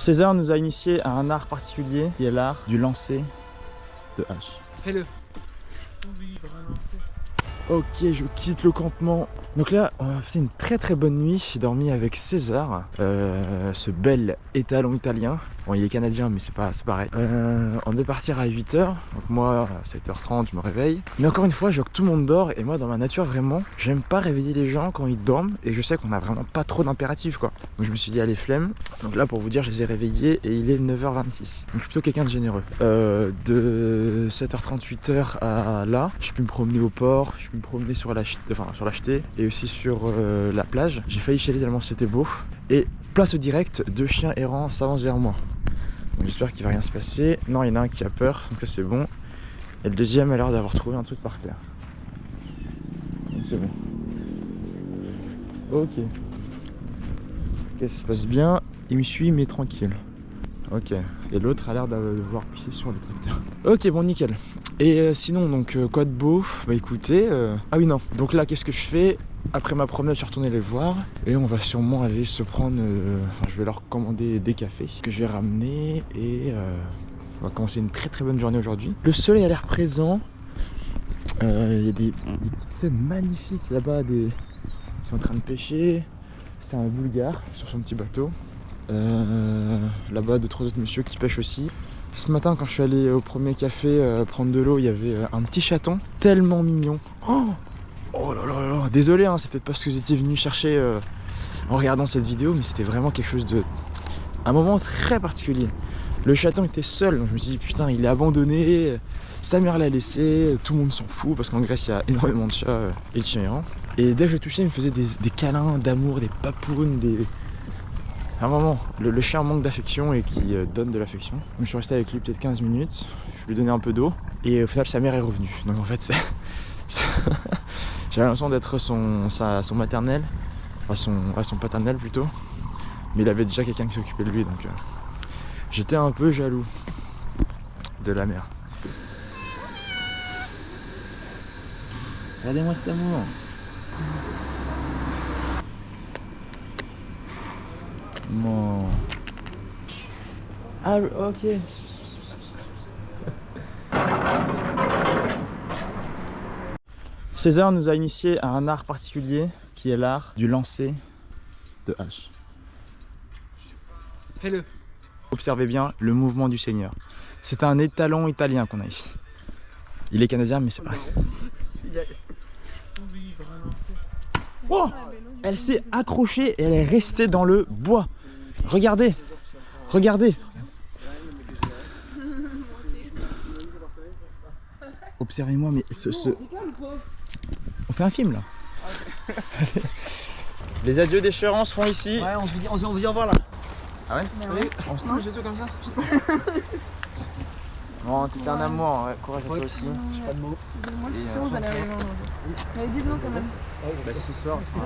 César nous a initié à un art particulier qui est l'art du lancer de hache. Fais-le. Ok, je quitte le campement. Donc là, on a passé une très bonne nuit. J'ai dormi avec César, ce bel étalon italien. Bon, il est canadien, mais c'est pareil. On devait partir à 8h. Donc moi, à 7h30, je me réveille. Mais encore une fois, je vois que tout le monde dort. Et moi, dans ma nature, vraiment, j'aime pas réveiller les gens quand ils dorment. Et je sais qu'on a vraiment pas trop d'impératifs, quoi. Donc je me suis dit, allez, flemme. Donc là, pour vous dire, je les ai réveillés et il est 9h26. Donc je suis plutôt quelqu'un de généreux. De 7h30, 8h à là, je peux me promener au port. Je peux me promener sur l'acheté et aussi sur la plage. J'ai failli chialer tellement c'était beau. Et place au direct, 2 chiens errants s'avancent vers moi. Donc j'espère qu'il va rien se passer. Non, il y en a un qui a peur, donc ça c'est bon. Et le deuxième a l'air d'avoir trouvé un truc par terre. Donc c'est bon. Ok, ça se passe bien. Il me suit mais tranquille. Ok, et l'autre a l'air de devoir pisser sur le tracteur. Ok, bon, nickel. Et sinon, donc, quoi de beau? Bah écoutez, ah oui, non. Donc là, qu'est-ce que je fais? Après ma promenade, je suis retourné les voir. Et on va sûrement aller se prendre... Enfin, je vais leur commander des cafés que je vais ramener. Et on va commencer une très bonne journée aujourd'hui. Le soleil a l'air présent. Il y a des petites scènes magnifiques là-bas. Ils sont en train de pêcher. C'est un Bulgare sur son petit bateau. Là-bas 2-3 autres messieurs qui pêchent aussi. Ce matin quand je suis allé au premier café prendre de l'eau, il y avait un petit chaton tellement mignon. Oh là là, désolé hein, c'est peut-être pas ce que j'étais venu chercher en regardant cette vidéo, mais c'était vraiment quelque chose de... un moment très particulier. Le chaton était seul, donc je me suis dit putain il est abandonné, sa mère l'a laissé, tout le monde s'en fout parce qu'en Grèce il y a énormément de chats et de chiens errants. Et dès que je le touchais il me faisait des câlins d'amour, des papounes, À un moment, le chien manque d'affection et qui donne de l'affection. Donc je suis resté avec lui peut-être 15 minutes, je lui ai donné un peu d'eau et au final sa mère est revenue. Donc en fait j'avais l'impression d'être son maternel, enfin son paternel plutôt. Mais il avait déjà quelqu'un qui s'occupait de lui donc j'étais un peu jaloux de la mère. Regardez-moi cet amour. Non. Ah ok. César nous a initié à un art particulier qui est l'art du lancer de hache. Fais-le. Observez bien le mouvement du Seigneur. C'est un étalon italien qu'on a ici. Il est canadien mais c'est pas. Oh, elle s'est accrochée et elle est restée dans le bois. Regardez, regardez. Observez-moi, mais on fait un film là. Les adieux d'échéance se font ici. Ouais, on se dit au revoir là. Ah ouais? Oui. On se touche et tout comme ça. Bon, t'étais un amour, ouais. Courage à toi aussi. J'ai pas de mots. Moi je suis sûre que vous allez arriver en janvier. Mais dites-non quand même. Bah ce soir, on sera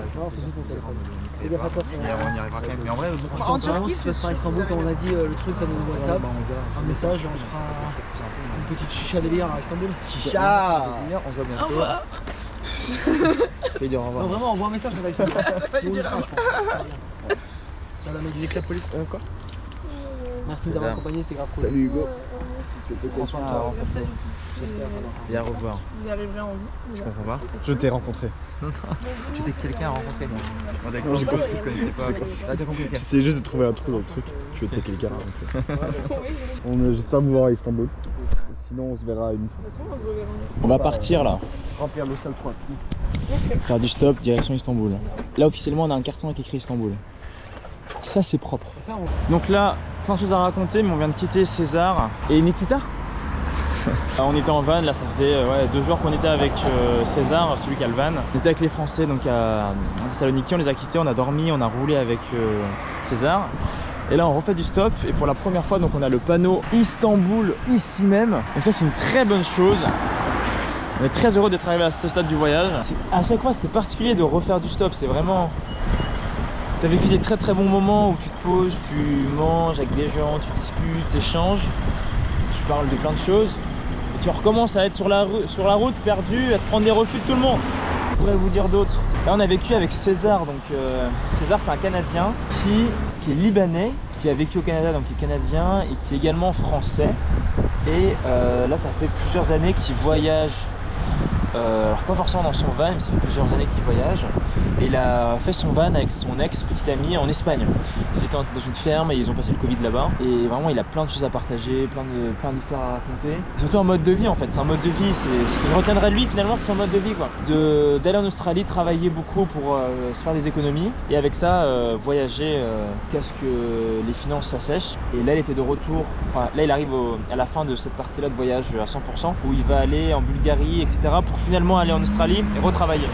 Et des rapports. on y arrivera quand même. Mais en vrai, En Turquie, ça sera Istanbul comme on a dit le truc comme au WhatsApp. Un message et on se fera une petite chicha délire à Istanbul. Chicha. On se voit bientôt. Au revoir. Fais dire au revoir. Non vraiment on voit un message quand on va Istanbul. Pas lui dire au revoir. Dans la musique la police. Quoi? Merci d'avoir accompagné, c'était grave cool. Salut Hugo. Prends soin de toi. rencontrer. J'espère ça va. Et à revoir. Vous y arriverez en vie. Je comprends pas. Je t'ai rencontré. Tu étais quelqu'un à rencontrer. Bon, d'accord, j'ai compris que je connaissais pas. Là t'as compris lequel? J'essayais juste de trouver un trou dans le truc. Tu étais quelqu'un à rencontrer. J'espère vous voir à Istanbul. Sinon on se verra une fois. On va partir là. Remplir le seul point. Faire du stop direction Istanbul. Là officiellement on a un carton avec écrit Istanbul. Ça c'est propre. Donc là, plein de choses à raconter, mais on vient de quitter César et Nikita. On était en van, là ça faisait 2 jours qu'on était avec César, celui qui a le van. On était avec les Français donc à Thessaloniki, on les a quittés, on a dormi, on a roulé avec César. Et là on refait du stop et pour la première fois donc on a le panneau Istanbul ici même. Donc ça c'est une très bonne chose. On est très heureux d'être arrivé à ce stade du voyage. À chaque fois c'est particulier de refaire du stop, c'est vraiment... T'as vécu des très bons moments où tu te poses, tu manges avec des gens, tu discutes, tu échanges, tu parles de plein de choses. Et tu recommences à être sur la route perdu, à te prendre des refus de tout le monde. je pourrais vous dire d'autres? Là on a vécu avec César, donc César c'est un Canadien qui est libanais, qui a vécu au Canada, donc qui est canadien et qui est également français. Et là ça fait plusieurs années qu'il voyage, alors pas forcément dans son van, mais ça fait plusieurs années qu'il voyage. Et il a fait son van avec son ex-petite amie en Espagne. Ils étaient dans une ferme et ils ont passé le Covid là-bas. Et vraiment il a plein de choses à partager, plein d'histoires à raconter. Et surtout un mode de vie en fait, c'est un mode de vie. C'est ce que je retiendrai de lui finalement, c'est son mode de vie quoi. D'aller en Australie, travailler beaucoup pour se faire des économies. Et avec ça, voyager jusqu'à ce que les finances s'assèchent. Et là il était de retour, enfin là il arrive à la fin de cette partie-là de voyage à 100%, où il va aller en Bulgarie, etc. pour finalement aller en Australie et retravailler.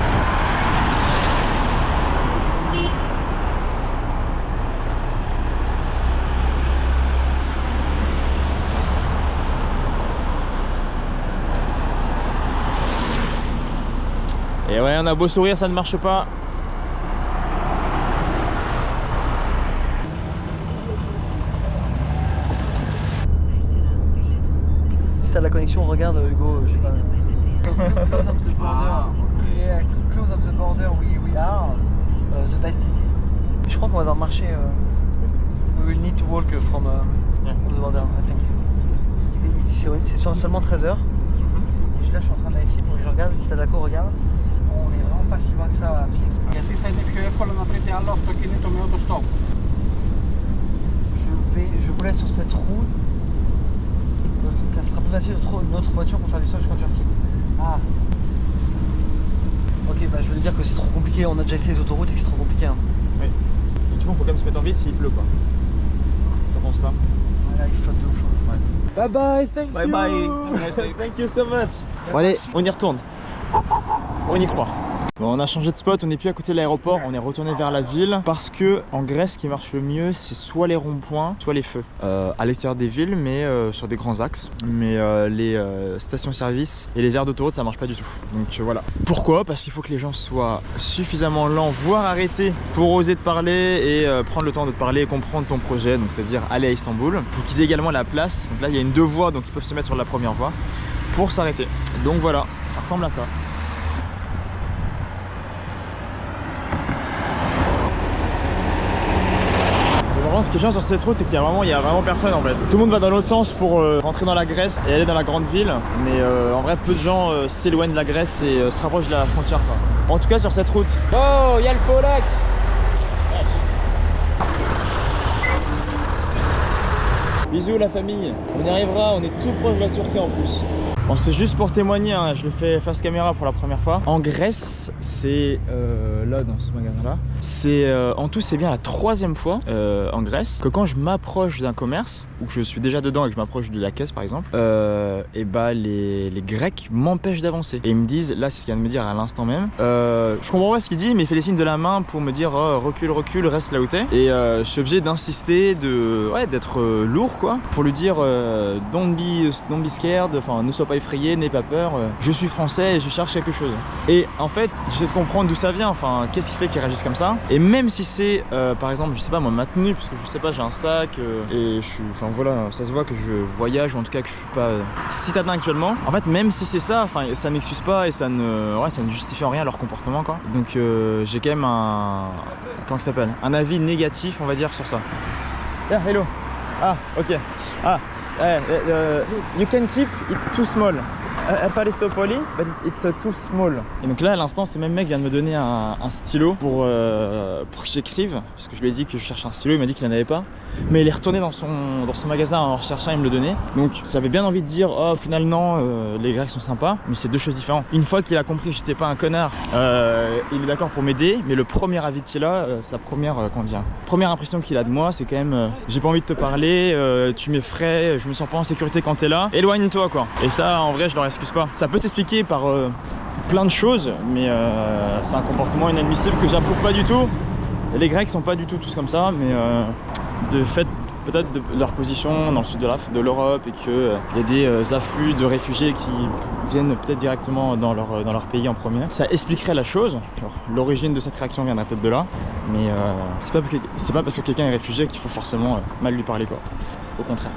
Et ouais, on a beau sourire, ça ne marche pas. Si t'as la connexion, regarde Hugo, je sais pas. Close of the border. Close of the border, we are. The best it is. Je crois qu'on va dans le marché. We will need to walk from the border, I think. C'est seulement 13h. Et là, je suis en train de vérifier, il faut que je regarde. Si t'es d'accord, regarde. On est vraiment pas si loin que ça à pied. Γιατί θα είναι πιο εύκολο να βρείτε άλλο αυτοκίνητο με autostop. Je voulais sur cette route. Ça sera plus facile de trouver une autre voiture pour faire du stage qu'en Turquie. Ah. Ok, bah je veux dire que c'est trop compliqué. On a déjà essayé les autoroutes et que c'est trop compliqué. Hein. Oui. Et du coup, il faut quand même se mettre en ville s'il pleut quoi. T'en penses pas? Voilà, il flotte de ouf. Ouais. Bye bye, thank you. Bye bye. Thank you so much. Bon allez, on y retourne. On y croit. Bon, on a changé de spot, on n'est plus à côté de l'aéroport, on est retourné vers la ville parce que en Grèce, ce qui marche le mieux, c'est soit les ronds-points, soit les feux. À l'extérieur des villes, mais sur des grands axes. Mais les stations-service et les aires d'autoroute, ça marche pas du tout. Donc voilà. Pourquoi? Parce qu'il faut que les gens soient suffisamment lents, voire arrêtés pour oser te parler et prendre le temps de te parler et comprendre ton projet. Donc c'est-à-dire aller à Istanbul. Il faut qu'ils aient également la place. Donc là, il y a une 2 voies, donc ils peuvent se mettre sur la première voie pour s'arrêter. Donc voilà, ça ressemble à ça. Ce qui est chiant sur cette route, c'est qu'il y a vraiment personne en fait. Tout le monde va dans l'autre sens pour rentrer dans la Grèce et aller dans la grande ville. Mais en vrai, peu de gens s'éloignent de la Grèce et se rapprochent de la frontière quoi. En tout cas sur cette route. Oh, il y a le faux lac. Bisous la famille. On y arrivera, on est tout proche de la Turquie en plus. Bon, c'est juste pour témoigner, hein, je le fais face caméra pour la première fois. En Grèce, c'est là dans ce magasin-là. C'est en tout, c'est bien la 3e fois en Grèce que quand je m'approche d'un commerce ou que je suis déjà dedans et que je m'approche de la caisse par exemple, et bah les Grecs m'empêchent d'avancer et ils me disent, là c'est ce qu'il vient de me dire à l'instant même. Je comprends pas ce qu'il dit, mais il fait les signes de la main pour me dire recule, recule, reste là où t'es. Et je suis obligé d'insister, d'être lourd quoi, pour lui dire don't be scared, enfin ne sois pas effrayé, n'aie pas peur, je suis français et je cherche quelque chose. Et en fait, j'essaie de comprendre d'où ça vient, enfin qu'est-ce qui fait qu'ils réagissent comme ça. Et même si c'est par exemple, je sais pas moi, ma tenue, parce que je sais pas, j'ai un sac et je suis, enfin voilà, ça se voit que je voyage ou en tout cas que je suis pas citadin actuellement. En fait, même si c'est ça, enfin ça n'excuse pas et ça ne justifie en rien leur comportement quoi. Donc j'ai quand même comment ça s'appelle, un avis négatif on va dire sur ça. Yeah, hello. Ah, ok. Ah, you can keep, it's too small. Aristopoli, but it's too small. Et donc là, à l'instant, ce même mec vient de me donner un stylo pour que j'écrive. Parce que je lui ai dit que je cherche un stylo, il m'a dit qu'il n'en avait pas. Mais il est retourné dans son magasin en recherchant, il me le donnait. Donc j'avais bien envie de dire, oh finalement, les Grecs sont sympas. Mais c'est 2 choses différentes. Une fois qu'il a compris que j'étais pas un connard, il est d'accord pour m'aider. Mais le premier avis qu'il a, sa première impression qu'il a de moi, c'est quand même, j'ai pas envie de te parler, tu m'effraies, je me sens pas en sécurité quand t'es là. Éloigne-toi quoi. Et ça, en vrai, je leur excuse pas. Ça peut s'expliquer par plein de choses, mais c'est un comportement inadmissible que j'approuve pas du tout. Les Grecs sont pas du tout tous comme ça, mais de fait peut-être de leur position dans le sud de l'Europe et qu'il y a des afflux de réfugiés qui viennent peut-être directement dans leur pays en premier. Ça expliquerait la chose. L'origine de cette réaction viendrait peut-être de là, mais c'est pas parce que quelqu'un est réfugié qu'il faut forcément mal lui parler quoi. Au contraire.